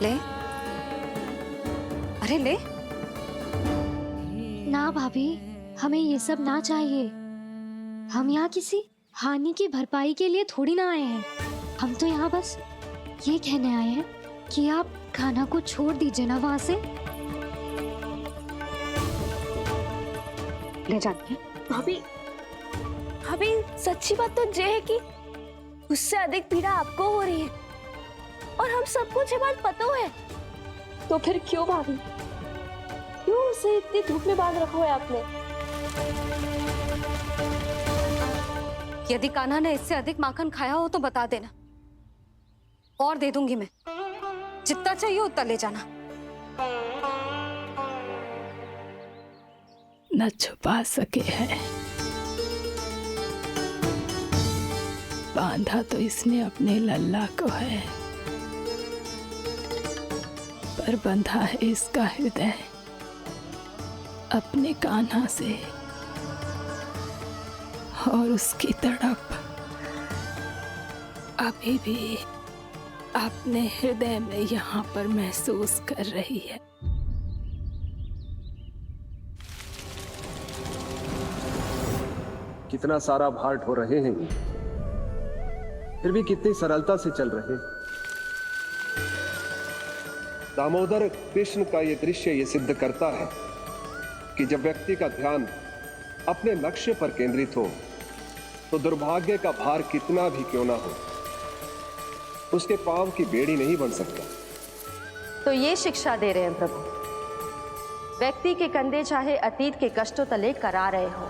ले, अरे ले। ना भाभी, हमें ये सब ना चाहिए। हम यहाँ किसी हानि की भरपाई के लिए थोड़ी ना आए हैं। हम तो यहाँ बस ये कहने आए हैं कि आप खाना को छोड़ दीजिए ना वहाँ से। ले जाती है। भाभी, भाभी सच्ची बात तो ये है कि उससे अधिक पीड़ा आपको हो रही है और हम सबको ये बात पता है। तो फिर क्यों भाभी, क्यों उसे इतनी धूप में बांध रखा है आपने? यदि कान्हा ने इससे अधिक माखन खाया हो तो बता देना, और दे दूंगी मैं। जितना चाहिए उतना ले जाना। न छुपा सके हैं, बांधा तो इसने अपने लल्ला को है, पर बंधा है इसका हृदय अपने कान्हा से, और उसकी तड़प अभी भी अपने हृदय में यहाँ पर महसूस कर रही है। कितना सारा भार ढो रहे हैं, फिर भी कितनी सरलता से चल रहे हैं। दामोदर कृष्ण का यह दृश्य ये सिद्ध करता है कि जब व्यक्ति का ध्यान अपने लक्ष्य पर केंद्रित हो तो दुर्भाग्य का भार कितना भी क्यों ना हो, उसके पांव की बेड़ी नहीं बन सकता। तो ये शिक्षा दे रहे हैं प्रभु। व्यक्ति के कंधे चाहे अतीत के कष्टों तले करा रहे हो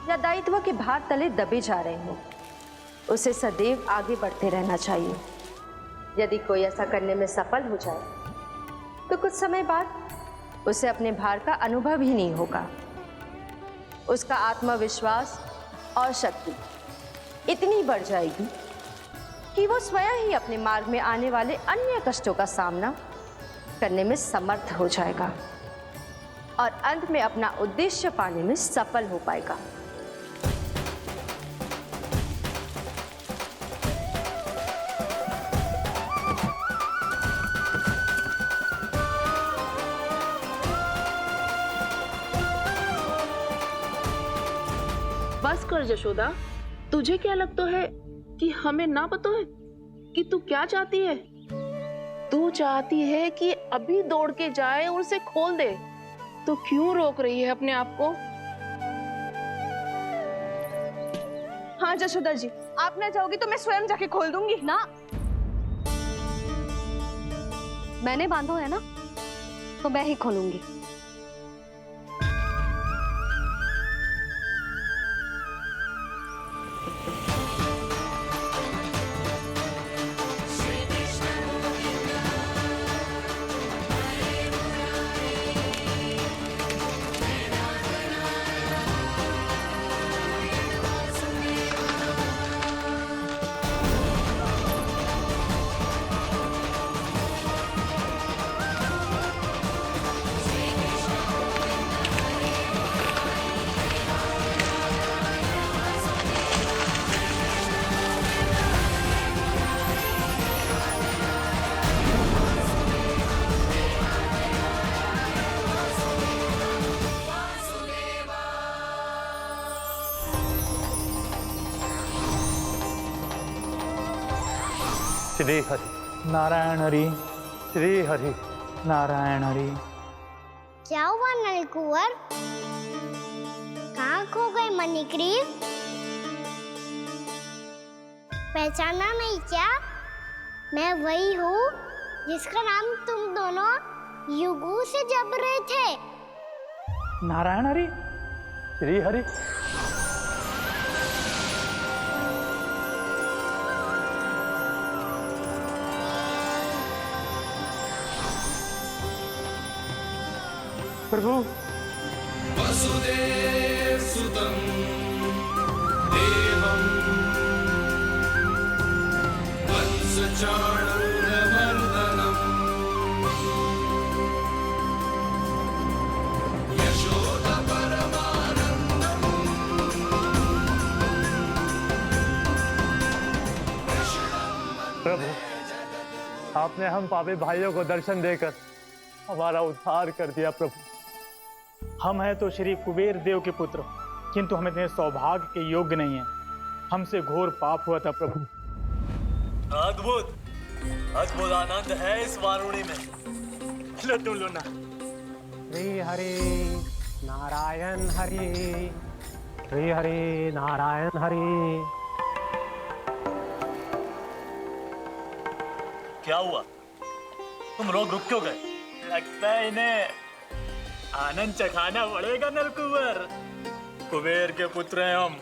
या दायित्व के भार तले दबे जा रहे हो, उसे सदैव आगे बढ़ते रहना चाहिए। यदि कोई ऐसा करने में सफल हो जाए तो कुछ समय बाद उसे अपने भार का अनुभव ही नहीं होगा। उसका आत्मविश्वास और शक्ति इतनी बढ़ जाएगी कि वो स्वयं ही अपने मार्ग में आने वाले अन्य कष्टों का सामना करने में समर्थ हो जाएगा और अंत में अपना उद्देश्य पाने में सफल हो पाएगा। बस कर यशोदा, तुझे क्या लगता है कि हमें ना पता है कि तू क्या चाहती है? तू चाहती है कि अभी दौड़ के जाए और उसे खोल दे, तो क्यों रोक रही है अपने आप को? हाँ यशोदा जी, आप ना चाहोगी तो मैं स्वयं जाके खोल दूंगी ना, मैंने बांधो है ना, तो मैं ही खोलूंगी। श्री हरि नारायण हरि, श्री हरि नारायण हरि। क्या हुआ नलकुंवर? कहाँ खो गए मणिग्रीव? पहचाना नहीं क्या? मैं वही हूँ जिसका नाम तुम दोनों युगों से जप रहे थे। नारायण हरि, श्री हरि। प्रभु वसुदेव सुतं देवं वंशचाणूरमर्दनम् यशोदा परमानन्दम् प्रभु, आपने हम पापी भाइयों को दर्शन देकर हमारा उद्धार कर दिया प्रभु। हम हैं तो श्री कुबेर देव के पुत्र, किंतु हम इतने सौभाग्य के योग्य नहीं हैं। हमसे घोर पाप हुआ था प्रभु। अद्भुत अद्भुत आनंद है इस वारुणी में। लो तुम लो ना। श्री हरि नारायण हरि, श्री हरि नारायण हरि। क्या हुआ? तुम लोग रुक क्यों गए? लगता है इन्हें आनंद चखाना पड़ेगा नलकुबर। कुबेर के पुत्र हैं हम,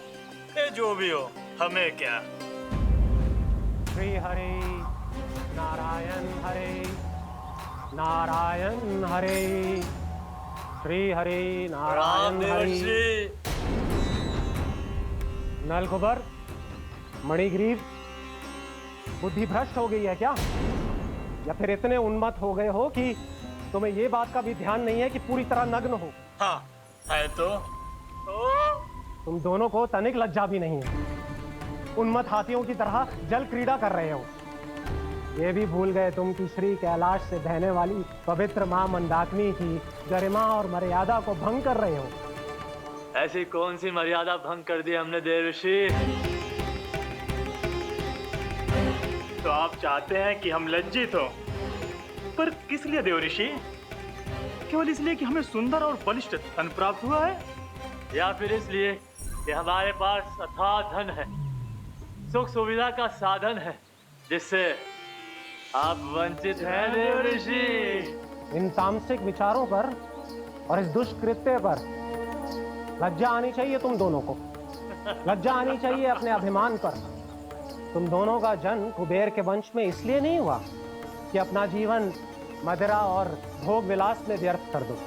ये जो भी हो हमें क्या। श्री हरि नारायण हरि, नारायण हरि, श्री हरि नारायण हरि। नलकुबर, मणिग्रीव, बुद्धि भ्रष्ट हो गई है क्या? या फिर इतने उन्मत्त हो गए हो कि तुम्हें ये बात का भी ध्यान नहीं है कि पूरी तरह नग्न हो? हाँ है तो। तुम दोनों को तनिक लज्जा भी नहीं है। उन्मत्त हाथियों की तरह जल क्रीड़ा कर रहे हो। ये भी भूल गए तुम कि श्री कैलाश से बहने वाली पवित्र मां मंदाकिनी की गरिमा और मर्यादा को भंग कर रहे हो। ऐसी कौन सी मर्यादा भंग कर दी हमने देवर्षि? तो आप चाहते हैं कि हम लज्जित हो, पर किस लिए देवर्षि? केवल इसलिए कि हमें सुंदर और बलिष्ठ धन प्राप्त हुआ है, या फिर इसलिए कि हमारे पास अथाह धन है, सुख सुविधा का साधन है, जिससे आप वंचित हैं देवर्षि? इन तामसिक विचारों पर और इस दुष्कृत्य पर लज्जा आनी चाहिए तुम दोनों को। लज्जा आनी चाहिए अपने अभिमान पर। तुम दोनों का जन्म कुबेर के वंश में इसलिए नहीं हुआ कि अपना जीवन मदिरा और भोग विलास में व्यर्थ कर दो।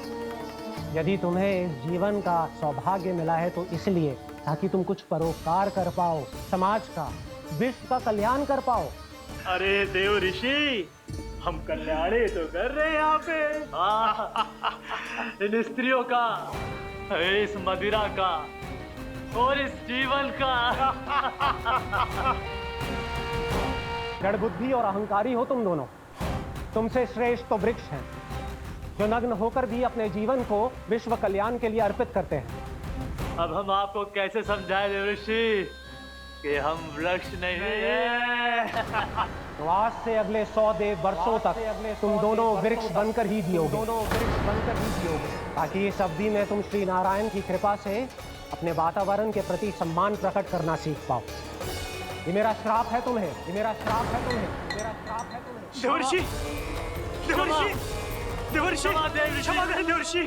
यदि तुम्हें इस जीवन का सौभाग्य मिला है तो इसलिए ताकि तुम कुछ परोपकार कर पाओ, समाज का, विश्व का कल्याण कर पाओ। अरे देव ऋषि, हम कल्याणी तो कर रहे हैं यहाँ पे। इन स्त्रियों का, इस मदिरा का और इस जीवन का। जड़ बुद्धि और अहंकारी हो तुम दोनों। तुमसे श्रेष्ठ तो वृक्ष हैं, जो नग्न होकर भी अपने जीवन को विश्व कल्याण के लिए अर्पित करते हैं। अब हम आपको कैसे समझाएं देवर्षि कि हम वृक्ष नहीं हैं? तो आज से अगले 100 वर्षों तक तुम दोनों वृक्ष बनकर ही जियोगे। ताकि इस अवधि में तुम श्री नारायण की कृपा से अपने वातावरण के प्रति सम्मान प्रकट करना सीख पाओ। ये मेरा श्राप है तुम्हें, ये मेरा श्राप है तुम्हें, मेरा श्राप है तुम्हें। देवर्षि, देवर्षि, देवर्षि, क्षमा करें देवर्षि।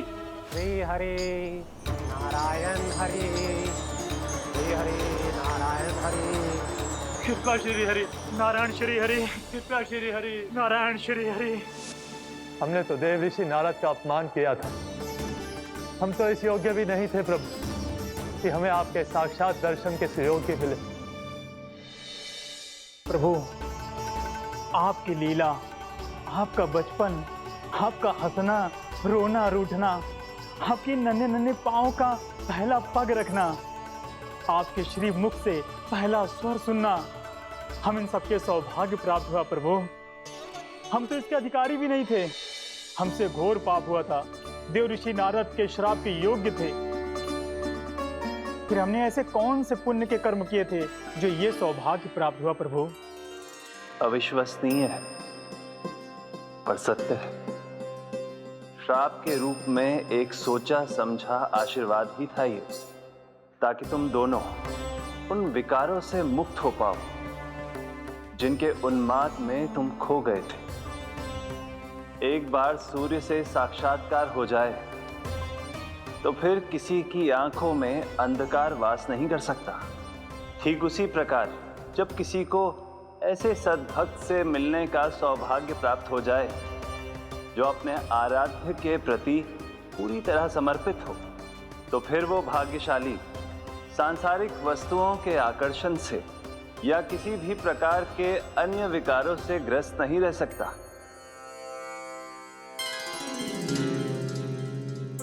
श्री हरि नारायण हरि, श्री हरि नारायण हरि। कृपा श्री हरि नारायण श्री हरि, कृपा श्री हरि नारायण श्री हरि। हमने तो देव ऋषि नारद का अपमान किया था। हम तो इस योग्य भी नहीं थे प्रभु कि हमें आपके साक्षात दर्शन के सुयोग्य मिले। प्रभु, आपकी लीला, आपका बचपन, आपका हंसना, रोना, रूठना, आपकी नन्हे नन्हे पाँव का पहला पग रखना, आपके श्री मुख से पहला स्वर सुनना, हम इन सबके सौभाग्य प्राप्त हुआ प्रभु। हम तो इसके अधिकारी भी नहीं थे। हमसे घोर पाप हुआ था। देव ऋषि नारद के श्राप के योग्य थे। फिर हमने ऐसे कौन से पुण्य के कर्म किए थे जो ये सौभाग्य प्राप्त हुआ प्रभु? अविश्वसनीय है पर सत्य है। श्राप के रूप में एक सोचा समझा आशीर्वाद ही था ये, ताकि तुम दोनों उन विकारों से मुक्त हो पाओ जिनके उन्माद में तुम खो गए थे। एक बार सूर्य से साक्षात्कार हो जाए तो फिर किसी की आंखों में अंधकार वास नहीं कर सकता। ठीक उसी प्रकार जब किसी को ऐसे सद्भक्त से मिलने का सौभाग्य प्राप्त हो जाए जो अपने आराध्य के प्रति पूरी तरह समर्पित हो, तो फिर वो भाग्यशाली सांसारिक वस्तुओं के आकर्षण से या किसी भी प्रकार के अन्य विकारों से ग्रस्त नहीं रह सकता।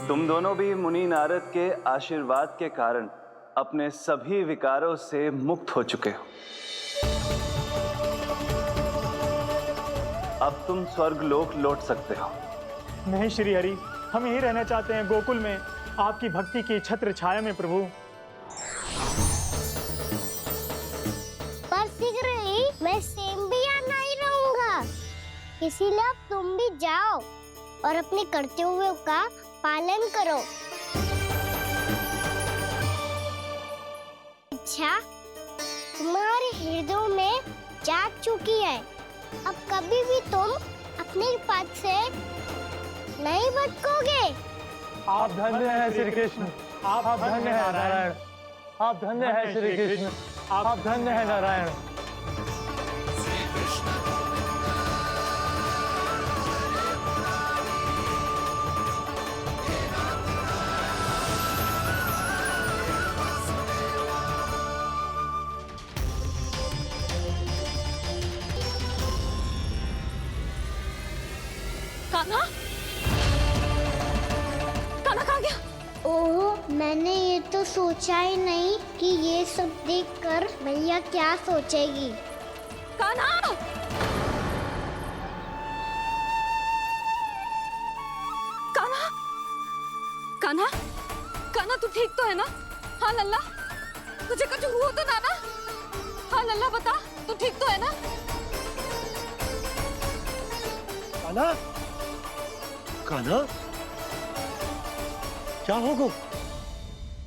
तुम दोनों भी मुनि नारद के आशीर्वाद के कारण अपने सभी विकारों से मुक्त हो चुके हो। अब तुम स्वर्गलोक लौट सकते हो। नहीं श्री हरि, हम यहीं रहना चाहते हैं, गोकुल में, आपकी भक्ति की छत्र छाया में प्रभु। पर शीघ्र ही मैं सेम भी यहाँ नहीं रहूंगा, इसीलिए अब तुम भी जाओ और अपने कर्तव्यों का पालन करो। इच्छा तुम्हारे हृदय में जाग चुकी है, अब कभी भी तुम अपने पद से नहीं भटकोगे। आप धन्य हैं श्री कृष्ण, आप धन्य हैं नारायण, आप धन्य हैं श्री कृष्ण, आप धन्य हैं नारायण। कान्हा, कान्हा कहाँ गया? ओह, मैंने ये तो सोचा ही नहीं कि ये सब देखकर भैया क्या सोचेगी। कान्हा! कान्हा! कान्हा! कान्हा तू ठीक तो है ना? हाँ लल्ला, तुझे कुछ हुआ तो ना? हाँ लल्ला बता, तू ठीक तो है ना? कान्हा, कान्हा, क्या होगा?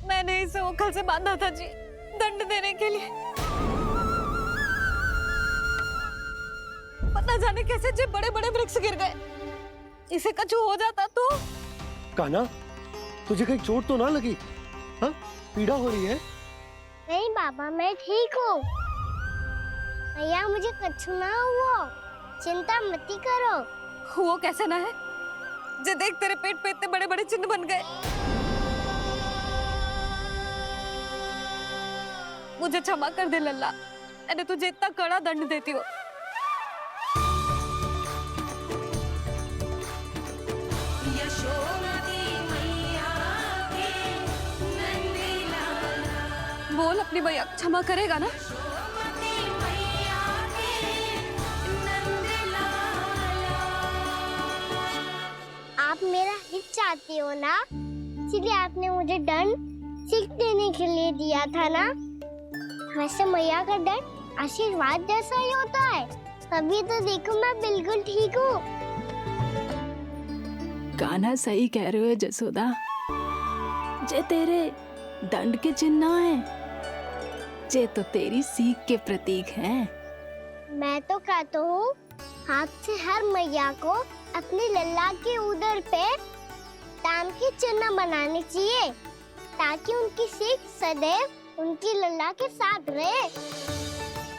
मैंने इसे ओखल से बांधा था जी, दंड देने के लिए। पता जाने कैसे जो बड़े बड़े वृक्ष गिर गए, इसे कुछ हो जाता तो। कान्हा, तुझे कहीं चोट तो ना लगी? हाँ, पीड़ा हो रही है? नहीं बाबा, मैं ठीक हूँ। भैया मुझे कुछ ना हुआ, चिंता मत करो। वो कैसे ना है? जे देख तेरे पेट पे इतने बड़े बड़े चिन्ह बन गए। मुझे क्षमा कर दे लल्ला, मैंने तुझे इतना कड़ा दंड देती हो। बोल अपनी भैया क्षमा करेगा ना? आप मेरा हित चाहती हो ना, इसलिए आपने मुझे दंड सीख देने के लिए दिया था ना। वैसे मैया का दंड आशीर्वाद जैसा ही होता है, तभी तो देखो मैं बिल्कुल ठीक हूँ। कान्हा सही कह रहे हो जसोदा, जे तेरे दंड के चिन्ह है, जे तो तेरी सीख के प्रतीक हैं। मैं तो कहता हूँ हाथ से हर मैया को अपनी लल्ला के उदर पे ताम के चिन्ह बनाने चाहिए, ताकि उनकी सीख सदैव उनकी लल्ला के साथ रहे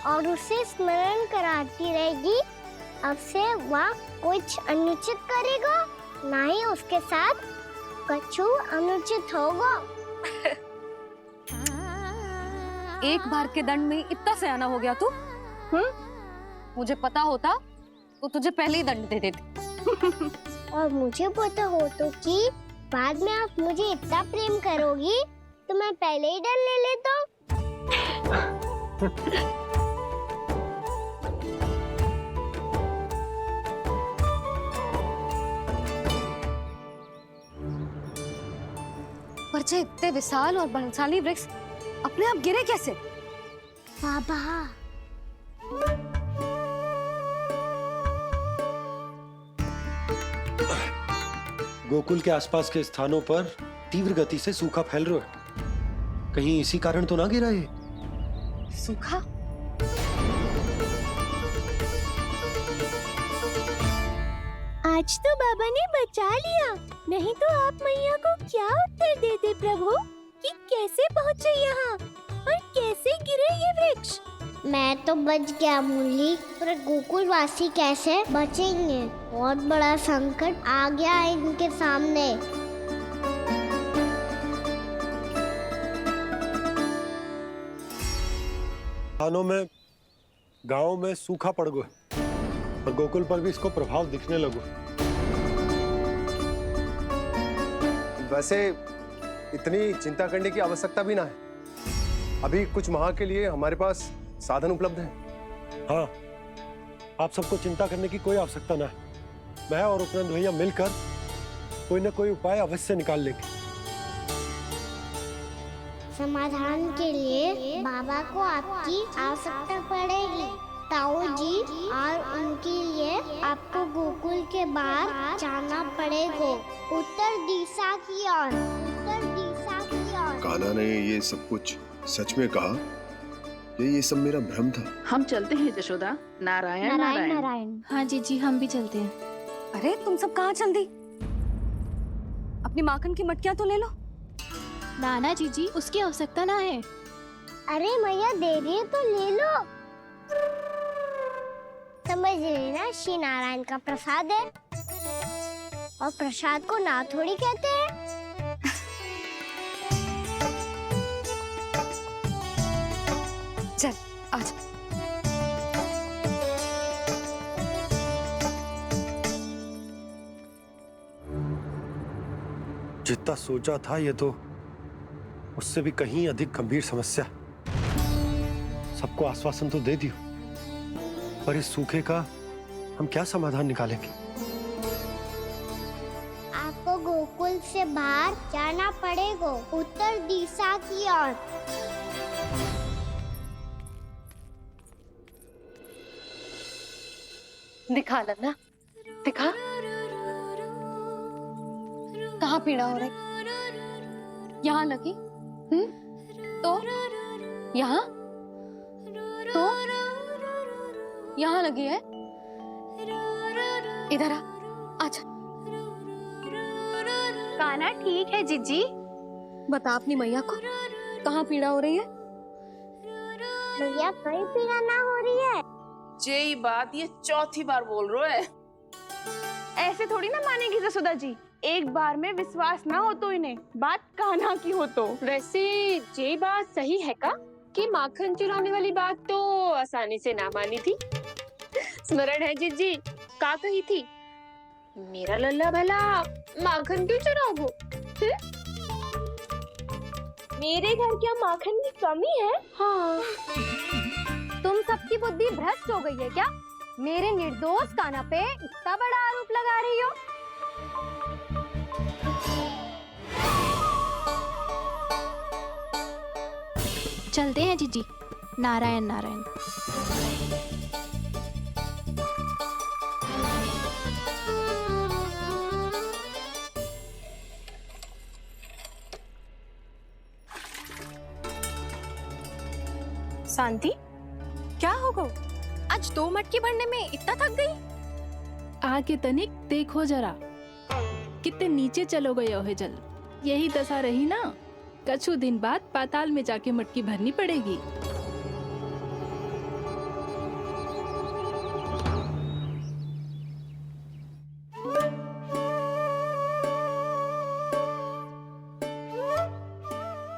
और उसे स्मरण कराती रहेगी। अब से वह कुछ अनुचित करेगा, ना ही उसके साथ कुछ अनुचित होगा। एक बार के दंड में इतना सयाना हो गया तू? मुझे पता होता तो तुझे पहले ही दंड दे देती। और मुझे पता हो तो कि बाद में आप मुझे इतना प्रेम करोगी तो मैं पहले ही डर ले लेता हूँ। पर जे इतने विशाल और बलशाली वृक्ष अपने आप गिरे कैसे? बाबा, गोकुल के आसपास के स्थानों पर तीव्र गति से सूखा फैल रहा है, कहीं इसी कारण तो ना गिरा ये? सूखा? आज तो बाबा ने बचा लिया, नहीं तो आप मैया को क्या उत्तर देते प्रभु कि कैसे पहुँचे यहाँ और कैसे गिरे ये वृक्ष। मैं तो बच गया मुरली, पर गोकुल वासी कैसे बचेंगे? बहुत बड़ा संकट आ गया है इनके सामने। स्थानों में, गांव में सूखा पड़ गया और गोकुल पर भी इसको प्रभाव दिखने लगा। वैसे इतनी चिंता करने की आवश्यकता भी ना है, अभी कुछ माह के लिए हमारे पास साधन उपलब्ध है। हाँ, आप सबको चिंता करने की कोई आवश्यकता ना है। मैं और उपनंद भैया मिलकर कोई ना कोई उपाय अवश्य निकाल लेंगे। समाधान के लिए बाबा को आपकी आवश्यकता पड़ेगी। ताऊ जी और उनके लिए आपको गोकुल के बाहर जाना पड़ेगा, उत्तर दिशा की ओर, उत्तर दिशा की ओर। कान्हा ने ये सब कुछ सच में कहा या ये सब मेरा भ्रम था? हम चलते हैं जशोदा। नारायण नारायण नारायण। हाँ जीजी, हम भी चलते हैं। अरे तुम सब कहाँ चल दी? अपनी माखन की मटकियाँ तो ले लो। नाना जीजी, उसकी आवश्यकता ना है। अरे मैया दे रही है तो ले लो। समझ लेना, श्री नारायण का प्रसाद है और प्रसाद को ना थोड़ी कहते हैं। चल आज। जितना सोचा था ये तो उससे भी कहीं अधिक गंभीर समस्या। सबको आश्वासन तो दे दियो, पर इस सूखे का हम क्या समाधान निकालेंगे? आपको गोकुल से बाहर जाना पड़ेगा, उत्तर दिशा की ओर। दिखा लल्ला, दिखा। कहाँ पीड़ा हो रही? यहाँ लगी? तो यहाँ? तो यहाँ लगी है? इधर आ, आजा। कान्हा ठीक है जीजी। बता अपनी मैया को कहाँ पीड़ा हो रही है? मैया कहीं पीड़ा ना हो रही है। यही बात ये चौथी बार बोल रहे है। ऐसे थोड़ी ना मानेगी जसोदा जी। एक बार में विश्वास ना हो तो इन्हें बात कान्हा की हो तो। वैसे ये बात सही है का कि माखन चुराने वाली बात तो आसानी से ना मानी थी। स्मरण है जीजी का कही थी, मेरा लल्ला भला माखन क्यों चुराओगे? मेरे घर क्या माखन की कमी है? हाँ। तुम सबकी बुद्धि भ्रष्ट हो गई है क्या? मेरे निर्दोष कान्हा पे इतना बड़ा आरोप लगा रही हो? चलते हैं जीजी। नारायण नारायण। शांति, क्या होगा? आज 2 मटकी भरने में इतना थक गई? आके तनिक देखो जरा, कितने नीचे चलो गए हो जल। यही दशा रही ना, कछु दिन बाद पाताल में जाके मटकी भरनी पड़ेगी।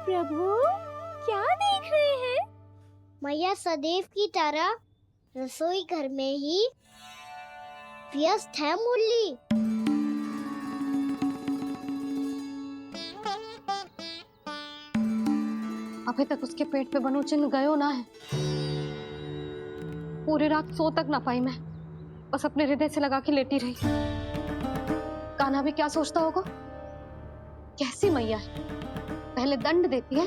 प्रभु क्या देख रहे हैं? मैया सदैव की तरह रसोई घर में ही व्यस्त है मुरली। अभी तक उसके पेट पे बनो चिन्ह गयो ना है। पूरी रात सो तक ना पाई मैं, बस अपने हृदय से लगा के लेटी रही। कान्हा भी क्या सोचता होगा? कैसी मैया है, पहले दंड देती है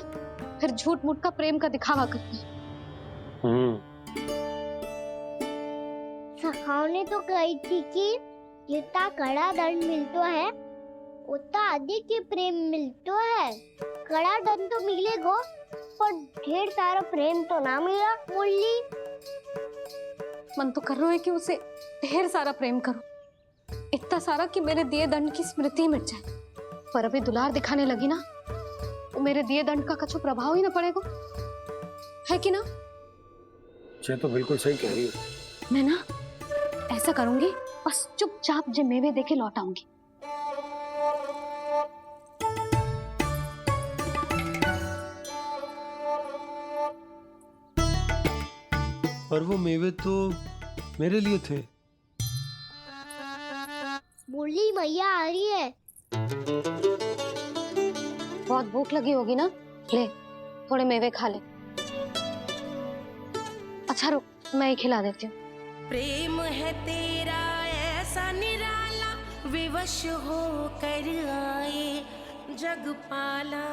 फिर झूठ मूठ का प्रेम का दिखावा करती है। सखाओ ने तो कही थी कि जितना कड़ा दंड मिलतो है उतना अधिक ही प्रेम मिलतो है। कड़ा दंड तो मिलेगा पर ढेर सारा प्रेम तो ना मिला मुरली। मन तो कर रहा है कि उसे ढेर सारा प्रेम करूं, इतना सारा कि मेरे दिए दंड की स्मृति मिट जाए। पर अभी दुलार दिखाने लगी ना, वो मेरे दिए दंड का कछु प्रभाव ही ना पड़ेगा, है कि ना? ये तो बिल्कुल सही कह रही हो। मैं ना ऐसा करूंगी, बस चुपचाप जे मेवे देके लौट आऊंगी। पर वो मेवे तो मेरे लिए थे। मुरली मैया आ रही है। बहुत भूख लगी होगी ना, ले थोड़े मेवे खा ले। अच्छा रुक, मैं ही खिला देती हूँ। प्रेम है तेरा ऐसा निराला, विवश हो कर आए जग पाला।